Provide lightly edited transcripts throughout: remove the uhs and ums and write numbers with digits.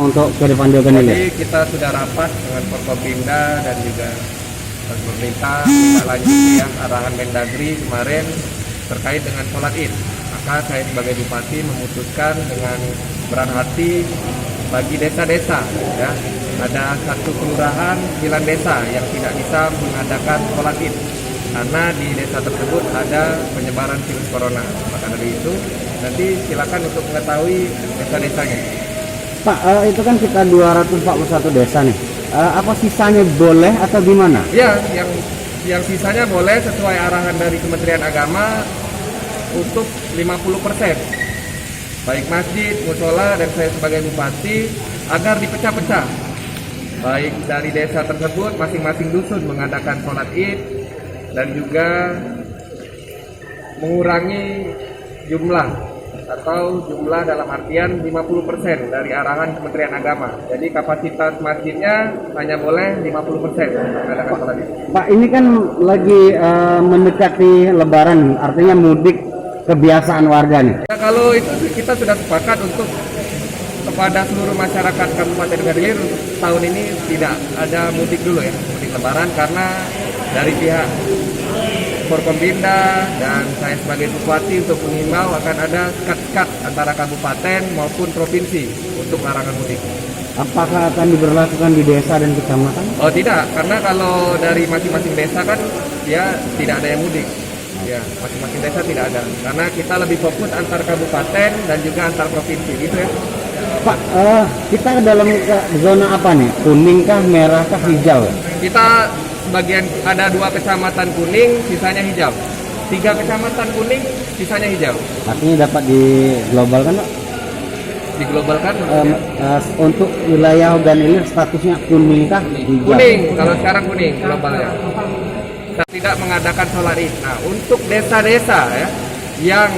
untuk ke depan juga nih? Jadi kita sudah rapat dengan Forkopimda dan juga pemerintah kita lanjuti ya arahan Mendagri kemarin terkait dengan sholat id. Maka saya sebagai bupati memutuskan dengan berat hati bagi desa-desa ya, ada satu kelurahan 9 desa yang tidak bisa mengadakan sholat id karena di desa tersebut ada penyebaran virus corona. Maka dari itu nanti silakan untuk mengetahui desa-desanya. Pak, itu kan kita 241 desa nih. Apa sisanya boleh atau gimana? Ya, yang sisanya boleh sesuai arahan dari Kementerian Agama untuk 50%. Baik masjid, musola, dan saya sebagai bupati agar dipecah-pecah. Baik dari desa tersebut masing-masing dusun mengadakan sholat id dan juga mengurangi jumlah atau jumlah dalam artian 50% dari arahan Kementerian Agama. Jadi kapasitas masjidnya hanya boleh 50% mengadakan sholat id. Pak, ini kan lagi mendekati Lebaran, artinya mudik kebiasaan warga nih. Ya, kalau itu kita sudah sepakat untuk kepada seluruh masyarakat Kabupaten Gadelir tahun ini tidak ada mudik dulu ya, mudik Lebaran, karena dari pihak Forkompimda dan saya sebagai bupati untuk mengimbau akan ada sekat-sekat antara kabupaten maupun provinsi untuk larangan mudik. Apakah akan diberlakukan di desa dan kecamatan? Oh tidak, karena kalau dari masing-masing desa kan ya tidak ada yang mudik. Ya, masing-masing desa tidak ada. Karena kita lebih fokus antar kabupaten dan juga antar provinsi gitu ya. Pak, kita dalam zona apa nih? Kuning kah, merah kah, hijau? Kita sebagian ada 2 kecamatan kuning, sisanya hijau. 3 kecamatan kuning, sisanya hijau. Artinya dapat diglobalkan, Pak? Diglobalkan untuk wilayah Ogan Ilir statusnya kuning kah, hijau? kuning, kalau sekarang kuning globalnya. Kita tidak mengadakan sholat id. Nah, untuk desa-desa ya yang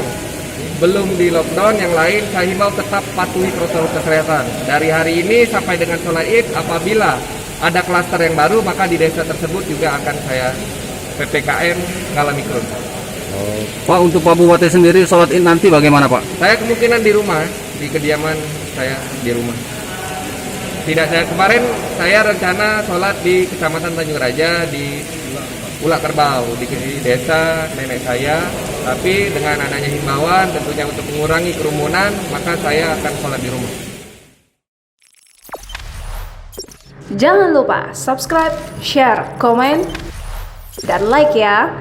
belum di lockdown, yang lain saya himbau tetap patuhi protokol kesehatan. Dari hari ini sampai dengan sholat id, apabila ada klaster yang baru, maka di desa tersebut juga akan saya PPKM skala mikro. Pak, untuk Pak Bupati sendiri sholat id nanti bagaimana, Pak? Saya kemungkinan di rumah, di kediaman saya di rumah. Tidak, saya kemarin saya rencana sholat di Kecamatan Tanjung Raja di Ulak Kerbau di desa nenek saya, tapi dengan adanya himbauan tentunya untuk mengurangi kerumunan, maka saya akan sholat di rumah. Jangan lupa subscribe, share, komen, dan like ya.